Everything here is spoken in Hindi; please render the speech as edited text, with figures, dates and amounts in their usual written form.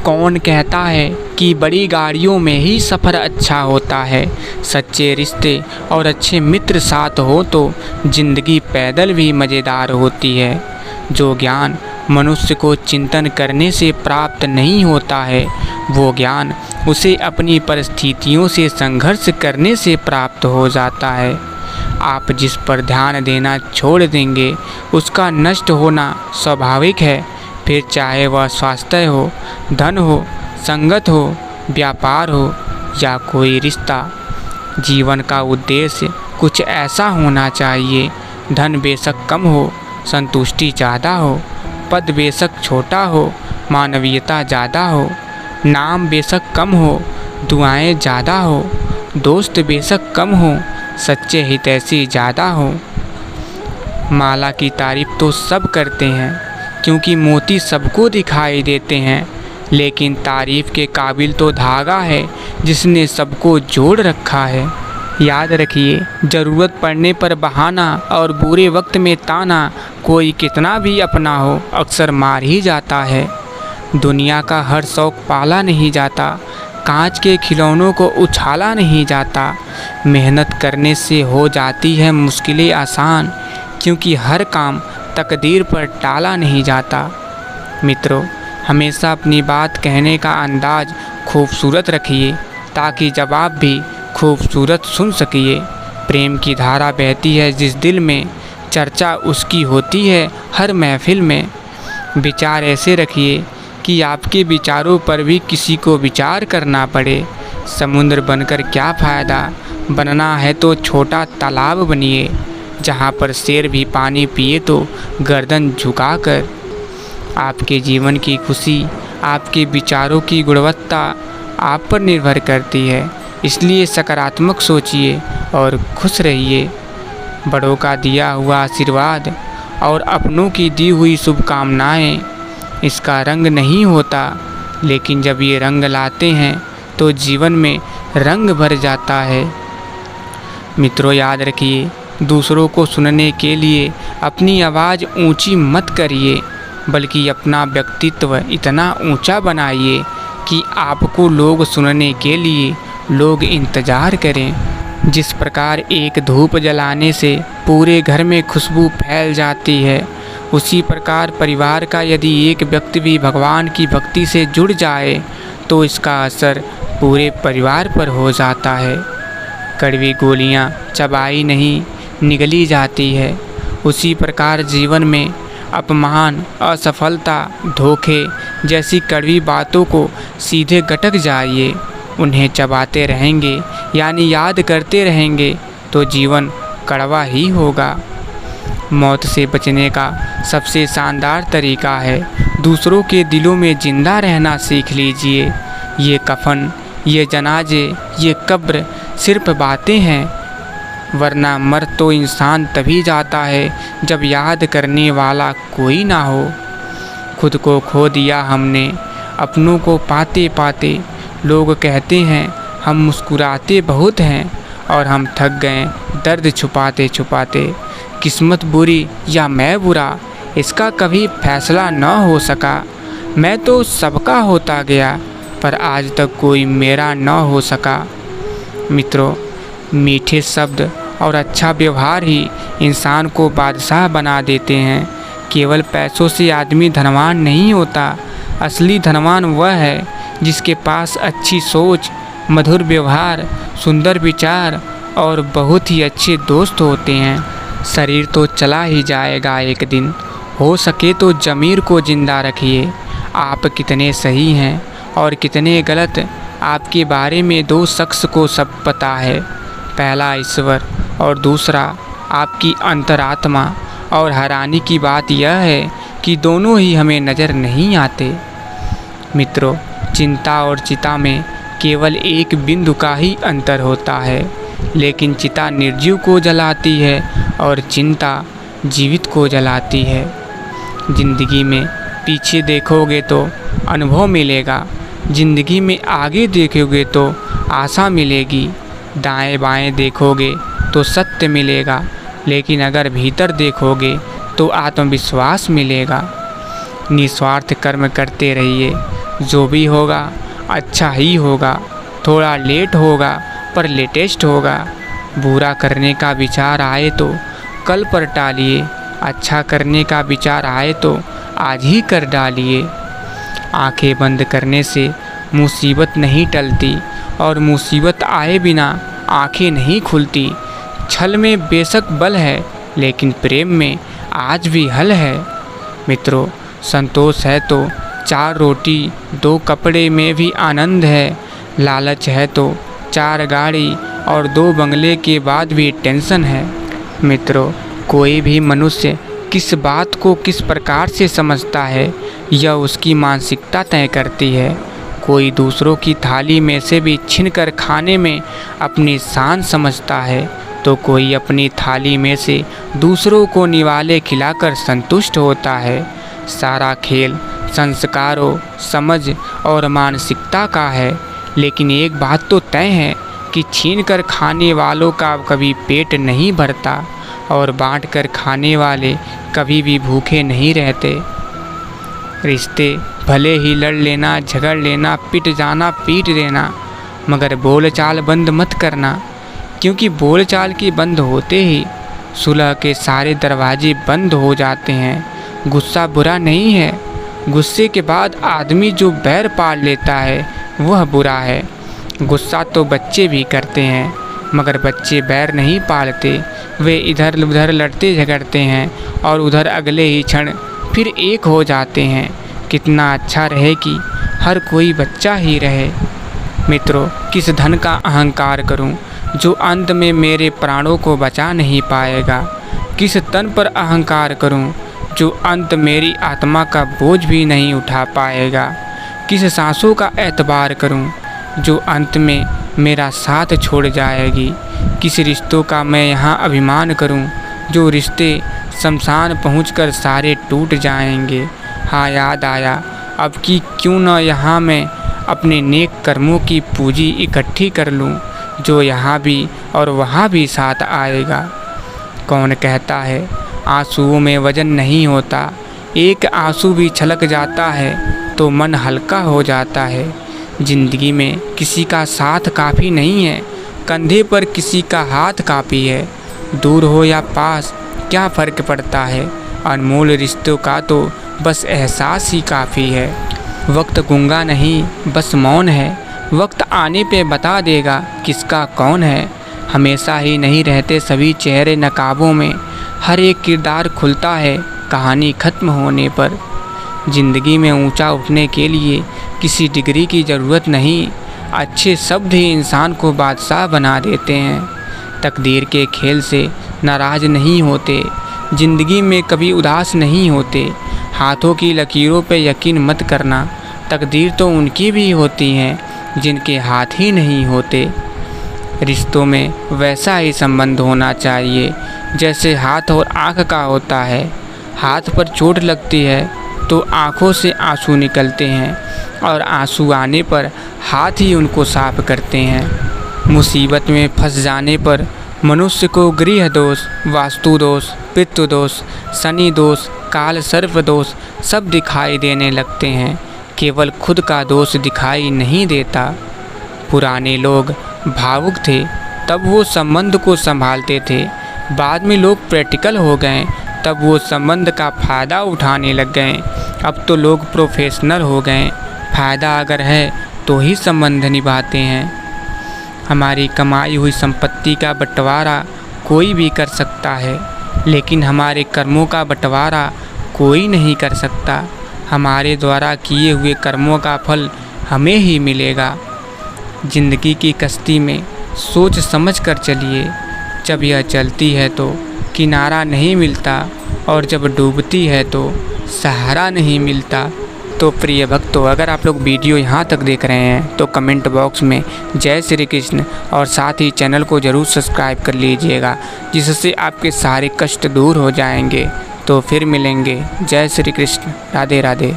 कौन कहता है कि बड़ी गाड़ियों में ही सफ़र अच्छा होता है। सच्चे रिश्ते और अच्छे मित्र साथ हो तो ज़िंदगी पैदल भी मज़ेदार होती है। जो ज्ञान मनुष्य को चिंतन करने से प्राप्त नहीं होता है, वो ज्ञान उसे अपनी परिस्थितियों से संघर्ष करने से प्राप्त हो जाता है। आप जिस पर ध्यान देना छोड़ देंगे उसका नष्ट होना स्वाभाविक है। फिर चाहे वह स्वास्थ्य हो, धन हो, संगत हो, व्यापार हो या कोई रिश्ता। जीवन का उद्देश्य कुछ ऐसा होना चाहिए, धन बेशक कम हो, संतुष्टि ज़्यादा हो, पद बेशक छोटा हो, मानवीयता ज़्यादा हो, नाम बेशक कम हो, दुआएं ज़्यादा हो, दोस्त बेशक कम हो, सच्चे हितैषी ज़्यादा हो। माला की तारीफ तो सब करते हैं क्योंकि मोती सबको दिखाई देते हैं, लेकिन तारीफ के काबिल तो धागा है जिसने सबको जोड़ रखा है। याद रखिए, ज़रूरत पड़ने पर बहाना और बुरे वक्त में ताना कोई कितना भी अपना हो अक्सर मार ही जाता है। दुनिया का हर शौक़ पाला नहीं जाता, कांच के खिलौनों को उछाला नहीं जाता। मेहनत करने से हो जाती है मुश्किलें आसान, क्योंकि हर काम तकदीर पर टाला नहीं जाता। मित्रों, हमेशा अपनी बात कहने का अंदाज खूबसूरत रखिए ताकि जवाब भी खूबसूरत सुन सकिए। प्रेम की धारा बहती है जिस दिल में, चर्चा उसकी होती है हर महफिल में। विचार ऐसे रखिए कि आपके विचारों पर भी किसी को विचार करना पड़े। समुद्र बनकर क्या फ़ायदा, बनना है तो छोटा तालाब बनिए, जहाँ पर शेर भी पानी पिए तो गर्दन झुकाकर। आपके जीवन की खुशी आपके विचारों की गुणवत्ता आप पर निर्भर करती है, इसलिए सकारात्मक सोचिए और खुश रहिए। बड़ों का दिया हुआ आशीर्वाद और अपनों की दी हुई शुभकामनाएं इसका रंग नहीं होता, लेकिन जब ये रंग लाते हैं तो जीवन में रंग भर जाता है। मित्रों, याद रखिए, दूसरों को सुनने के लिए अपनी आवाज़ ऊंची मत करिए, बल्कि अपना व्यक्तित्व इतना ऊंचा बनाइए कि आपको लोग सुनने के लिए लोग इंतज़ार करें। जिस प्रकार एक धूप जलाने से पूरे घर में खुशबू फैल जाती है, उसी प्रकार परिवार का यदि एक व्यक्ति भी भगवान की भक्ति से जुड़ जाए तो इसका असर पूरे परिवार पर हो जाता है। कड़वी गोलियां चबाई नहीं निगली जाती है, उसी प्रकार जीवन में अपमान, असफलता, धोखे जैसी कड़वी बातों को सीधे गटक जाइए। उन्हें चबाते रहेंगे यानी याद करते रहेंगे तो जीवन कड़वा ही होगा। मौत से बचने का सबसे शानदार तरीका है दूसरों के दिलों में ज़िंदा रहना सीख लीजिए। ये कफन, ये जनाजे, ये कब्र सिर्फ बातें हैं, वरना मर तो इंसान तभी जाता है जब याद करने वाला कोई ना हो। खुद को खो दिया हमने अपनों को पाते पाते। लोग कहते हैं हम मुस्कुराते बहुत हैं और हम थक गए दर्द छुपाते छुपाते। किस्मत बुरी या मैं बुरा, इसका कभी फैसला न हो सका। मैं तो सबका होता गया पर आज तक कोई मेरा न हो सका। मित्रों, मीठे शब्द और अच्छा व्यवहार ही इंसान को बादशाह बना देते हैं। केवल पैसों से आदमी धनवान नहीं होता, असली धनवान वह है जिसके पास अच्छी सोच, मधुर व्यवहार, सुंदर विचार और बहुत ही अच्छे दोस्त होते हैं। शरीर तो चला ही जाएगा एक दिन, हो सके तो ज़मीर को ज़िंदा रखिए। आप कितने सही हैं और कितने गलत, आपके बारे में दो शख्स को सब पता है। पहला ईश्वर और दूसरा आपकी अंतरात्मा। और हैरानी की बात यह है कि दोनों ही हमें नज़र नहीं आते। मित्रों, चिंता और चिता में केवल एक बिंदु का ही अंतर होता है, लेकिन चिता निर्जीव को जलाती है और चिंता जीवित को जलाती है। ज़िंदगी में पीछे देखोगे तो अनुभव मिलेगा, ज़िंदगी में आगे देखोगे तो आशा मिलेगी। दाएं बाएं देखोगे तो सत्य मिलेगा, लेकिन अगर भीतर देखोगे तो आत्मविश्वास मिलेगा। निस्वार्थ कर्म करते रहिए, जो भी होगा अच्छा ही होगा, थोड़ा लेट होगा पर लेटेस्ट होगा। बुरा करने का विचार आए तो कल पर टालिए, अच्छा करने का विचार आए तो आज ही कर डालिए। आंखें बंद करने से मुसीबत नहीं टलती और मुसीबत आए बिना आंखें नहीं खुलती। छल में बेशक बल है लेकिन प्रेम में आज भी हल है। मित्रों, संतोष है तो 4 रोटी 2 कपड़े में भी आनंद है। लालच है तो 4 गाड़ी और 2 बंगले के बाद भी टेंशन है। मित्रों, कोई भी मनुष्य किस बात को किस प्रकार से समझता है यह उसकी मानसिकता तय करती है। कोई दूसरों की थाली में से भी छीनकर खाने में अपनी शान समझता है तो कोई अपनी थाली में से दूसरों को निवाले खिलाकर संतुष्ट होता है। सारा खेल संस्कारों, समझ और मानसिकता का है। लेकिन एक बात तो तय है कि छीनकर खाने वालों का कभी पेट नहीं भरता और बांटकर खाने वाले कभी भी भूखे नहीं रहते। रिश्ते भले ही लड़ लेना, झगड़ लेना, पिट जाना, पीट देना, मगर बोलचाल बंद मत करना, क्योंकि बोलचाल के बंद होते ही सुलह के सारे दरवाजे बंद हो जाते हैं। गुस्सा बुरा नहीं है, गुस्से के बाद आदमी जो बैर पाल लेता है वह बुरा है। गुस्सा तो बच्चे भी करते हैं मगर बच्चे बैर नहीं पालते, वे इधर उधर लड़ते झगड़ते हैं और उधर अगले ही क्षण फिर एक हो जाते हैं। कितना अच्छा रहे कि हर कोई बच्चा ही रहे। मित्रों, किस धन का अहंकार करूं जो अंत में मेरे प्राणों को बचा नहीं पाएगा। किस तन पर अहंकार करूं जो अंत मेरी आत्मा का बोझ भी नहीं उठा पाएगा। किस सांसों का एतबार करूं जो अंत में मेरा साथ छोड़ जाएगी। किस रिश्तों का मैं यहाँ अभिमान करूं जो रिश्ते शमशान पहुंचकर सारे टूट जाएंगे। हाँ, याद आया अब कि क्यों न यहाँ मैं अपने नेक कर्मों की पूंजी इकट्ठी कर लूँ जो यहाँ भी और वहाँ भी साथ आएगा। कौन कहता है आंसुओं में वजन नहीं होता, एक आंसू भी छलक जाता है तो मन हल्का हो जाता है। ज़िंदगी में किसी का साथ काफ़ी नहीं है, कंधे पर किसी का हाथ काफ़ी है। दूर हो या पास क्या फ़र्क पड़ता है, अनमोल रिश्तों का तो बस एहसास ही काफ़ी है। वक्त गूंगा नहीं बस मौन है, वक्त आने पे बता देगा किसका कौन है। हमेशा ही नहीं रहते सभी चेहरे नकाबों में, हर एक किरदार खुलता है कहानी ख़त्म होने पर। ज़िंदगी में ऊंचा उठने के लिए किसी डिग्री की ज़रूरत नहीं, अच्छे शब्द ही इंसान को बादशाह बना देते हैं। तकदीर के खेल से नाराज़ नहीं होते, ज़िंदगी में कभी उदास नहीं होते। हाथों की लकीरों पे यकीन मत करना, तकदीर तो उनकी भी होती हैं जिनके हाथ ही नहीं होते। रिश्तों में वैसा ही संबंध होना चाहिए जैसे हाथ और आँख का होता है। हाथ पर चोट लगती है तो आँखों से आंसू निकलते हैं और आंसू आने पर हाथ ही उनको साफ करते हैं। मुसीबत में फंस जाने पर मनुष्य को गृह दोष, वास्तु दोष, पितृ दोष, शनि दोष, काल सर्प दोष सब दिखाई देने लगते हैं, केवल खुद का दोष दिखाई नहीं देता। पुराने लोग भावुक थे तब वो संबंध को संभालते थे, बाद में लोग प्रैक्टिकल हो गए तब वो संबंध का फ़ायदा उठाने लग गए। अब तो लोग प्रोफेशनल हो गए, फ़ायदा अगर है तो ही संबंध निभाते हैं। हमारी कमाई हुई संपत्ति का बंटवारा कोई भी कर सकता है, लेकिन हमारे कर्मों का बंटवारा कोई नहीं कर सकता। हमारे द्वारा किए हुए कर्मों का फल हमें ही मिलेगा। ज़िंदगी की कश्ती में सोच समझ कर चलिए, जब यह चलती है तो किनारा नहीं मिलता और जब डूबती है तो सहारा नहीं मिलता। तो प्रिय भक्तों, अगर आप लोग वीडियो यहाँ तक देख रहे हैं तो कमेंट बॉक्स में जय श्री कृष्ण और साथ ही चैनल को ज़रूर सब्सक्राइब कर लीजिएगा, जिससे आपके सारे कष्ट दूर हो जाएंगे। तो फिर मिलेंगे। जय श्री कृष्ण, राधे राधे।